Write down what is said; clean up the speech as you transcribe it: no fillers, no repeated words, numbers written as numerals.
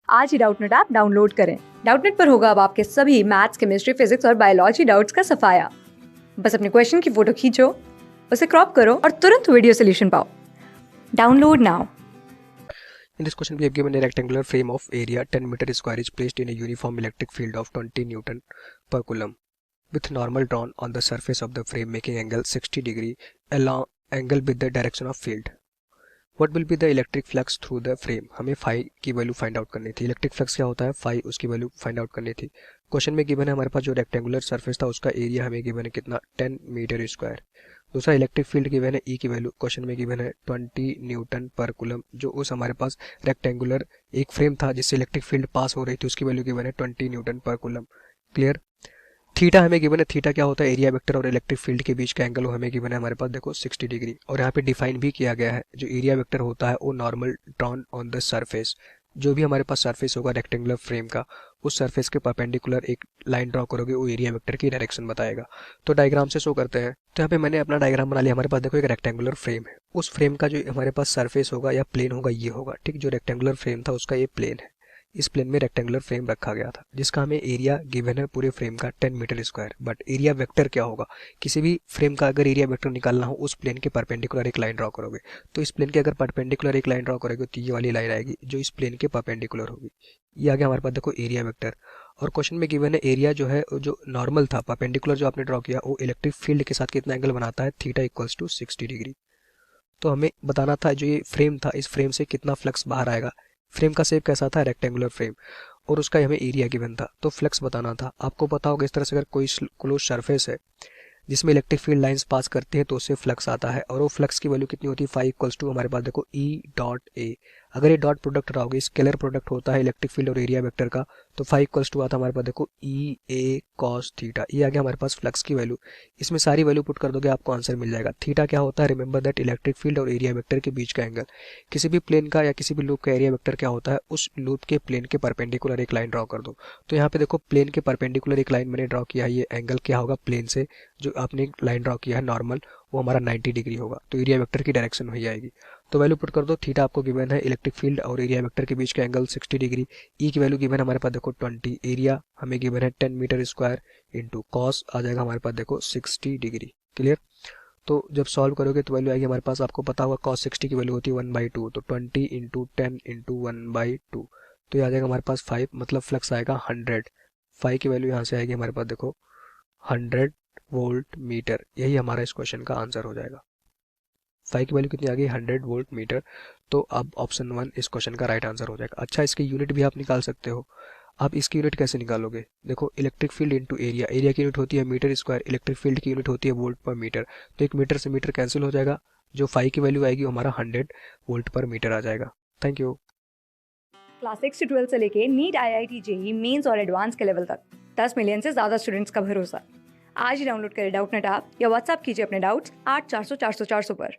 आज ही Doubtnut app download करें। Doubtnut पर होगा अब आपके सभी मैथ्स, केमिस्ट्री, फिजिक्स और बायोलॉजी डाउट्स का सफाया। बस अपने क्वेश्चन की फोटो खींचो, उसे क्रॉप करो और तुरंत वीडियो सोल्यूशन पाओ। Download now. In this question, we have given a rectangular frame of area 10 meter square is placed in a uniform electric field of 20 Newton per coulomb with normal drawn on the surface of the frame making angle 60 degree along angle with the direction of field. What will be the electric flux through the frame? हमें phi की value find out करनी थी। Electric flux क्या होता है, phi, उसकी value find out करनी थी। क्वेश्चन में गिवन है हमारे पास जो रेक्टेंगुलर सरफेस था उसका एरिया हमें गिवन है कितना, 10 मीटर स्क्वायर। दूसरा इलेक्ट्रिक फील्ड गिवन है, ई की वैल्यू क्वेश्चन में गिवन है 20 न्यूटन पर कूलम। जो उस हमारे पास रेक्टेंगुलर एक फ्रेम था जिससे इलेक्ट्रिक फील्ड पास हो रही थी उसकी वैल्यू गिवन है 20 न्यूटन पर कूलम। क्लियर। थीटा हमें गिवन है, थीटा क्या होता है, एरिया वेक्टर और इलेक्ट्रिक फील्ड के बीच का एंगल वो हमें गिवन है हमारे पास देखो 60 डिग्री। और यहाँ पे डिफाइन भी किया गया है जो एरिया वेक्टर होता है वो normal drawn on the surface. जो भी हमारे पास सरफेस होगा रेक्टेंगुलर फ्रेम का, उस सरफेस के परपेंडिकुलर एक लाइन ड्रॉ करोगे वो एरिया वेक्टर की डायरेक्शन बताएगा। तो डायग्राम से शो करते हैं। तो यहाँ पे मैंने अपना डायग्राम बना लिया। हमारे पास देखो एक रेक्टेंगुलर फ्रेम है, उस फ्रेम का जो हमारे पास सरफेस होगा या प्लेन होगा ये होगा, ठीक। जो रेक्टेंगुलर फ्रेम था उसका ये प्लेन है। इस प्लेन में रेक्टेंगुलर फ्रेम रखा गया था जिसका हमें एरिया गिवन है पूरे फ्रेम का 10 metre square. But area vector क्या होगा, किसी भी फ्रेम का अगर एरिया वेक्टर निकालना हो उस प्लेन के परपेंडिकुलर एक लाइन ड्रॉ करोगे। तो इस प्लेन के अगर परपेंडिकुलर एक लाइन ड्रॉ करोगे तो ये वाली लाइन आएगी जो इस प्लेन के परपेंडिकुलर होगी। ये आ गया हमारे पास देखो एरिया वेक्टर। और क्वेश्चन में गिवन है एरिया जो है जो नॉर्मल था परपेंडिकुलर जो आपने ड्रॉ किया वो इलेक्ट्रिक फील्ड के साथ कितना एंगल बनाता है, थीटा इक्वल्स टू 60 डिग्री। तो हमें बताना था जो ये फ्रेम था इस फ्रेम से कितना फ्लक्स बाहर आएगा। फ्रेम का शेप कैसा था, रेक्टेंगुलर फ्रेम, और उसका हमें एरिया गिवन था। तो फ्लक्स बताना था। आपको पता होगा इस तरह से अगर कोई क्लोज सरफेस है जिसमें इलेक्ट्रिक फील्ड लाइंस पास करती है तो उससे फ्लक्स आता है। और वो फ्लक्स की वैल्यू कितनी होती है, 5 इक्वल्स टू हमारे पास देखो ई डॉट ए। अगर ये डॉट प्रोडक्ट रहा होगा, स्केलर प्रोडक्ट होता है इलेक्ट्रिक फील्ड और एरिया वेक्टर का, तो 5 इक्वल्स टू आता है हमारे पास देखो ई ए कॉस थीटा। ये आ गया हमारे पास फ्लक्स की वैल्यू। इसमें सारी वैल्यू पुट कर दोगे आपको आंसर मिल जाएगा। थीटा क्या होता है, रिमेंबर दैट इलेक्ट्रिक फील्ड और एरिया वेक्टर के बीच का एंगल। किसी भी प्लेन का या किसी भी लूप का एरिया वेक्टर क्या होता है, उस लूप के प्लेन के परपेंडिकुलर एक लाइन ड्रॉ कर दो। तो यहाँ पे देखो प्लेन के परपेंडिकुलर एक लाइन मैंने ड्रॉ किया है, ये एंगल क्या होगा प्लेन से जो आपने लाइन ड्रॉ किया है नॉर्मल, वो हमारा 90 डिग्री होगा। तो एरिया वेक्टर की डायरेक्शन वही आएगी। तो वैल्यू पुट कर दो। थीटा आपको गिवन है इलेक्ट्रिक फील्ड और एरिया वेक्टर के बीच का एंगल 60 डिग्री। ई की वैल्यू गिवन है हमारे पास देखो 20, एरिया हमें गिवन है 10 मीटर स्क्वायर, इंटू कॉस आ जाएगा हमारे पास देखो 60 डिग्री। क्लियर। तो जब सॉल्व करोगे तो वैल्यू आएगी हमारे पास, आपको पता होगा कॉस 60 की वैल्यू होती है 1/2, तो 20 इंटू 10 इंटू 1/2, तो ये आ जाएगा हमारे पास 5, मतलब फ्लक्स आएगा 100। 5 की वैल्यू यहाँ से आएगी हमारे पास देखो 100 वोल्ट मीटर। यही हमारा इस क्वेश्चन का आंसर हो जाएगा। 5 की वैल्यू कितनी आ गई, 100 वोल्ट मीटर। तो अब ऑप्शन 1 इस क्वेश्चन का राइट आंसर हो जाएगा। अच्छा, इसकी यूनिट भी आप निकाल सकते हो। आप इसकी यूनिट कैसे निकालोगे, देखो electric field into area, area की यूनिट होती है मीटर स्क्वायर, इलेक्ट्रिक फील्ड की यूनिट होती है वोल्ट पर मीटर। तो एक मीटर से मीटर कैंसिल हो जाएगा, जो 5 की वैल्यू आएगी वो हमारा 100 वोल्ट पर मीटर आ जाएगा। Thank you. क्लास 6 से 12 से लेके नीट, IIT, जेई मेंस और एडवांस के लेवल तक 10 मिलियन से ज्यादा स्टूडेंट्स का भरोसा। आज ही डाउनलोड करें डाउटनेट ऐप या व्हाट्सएप कीजिए अपने डाउट्स 8400 400 400 पर।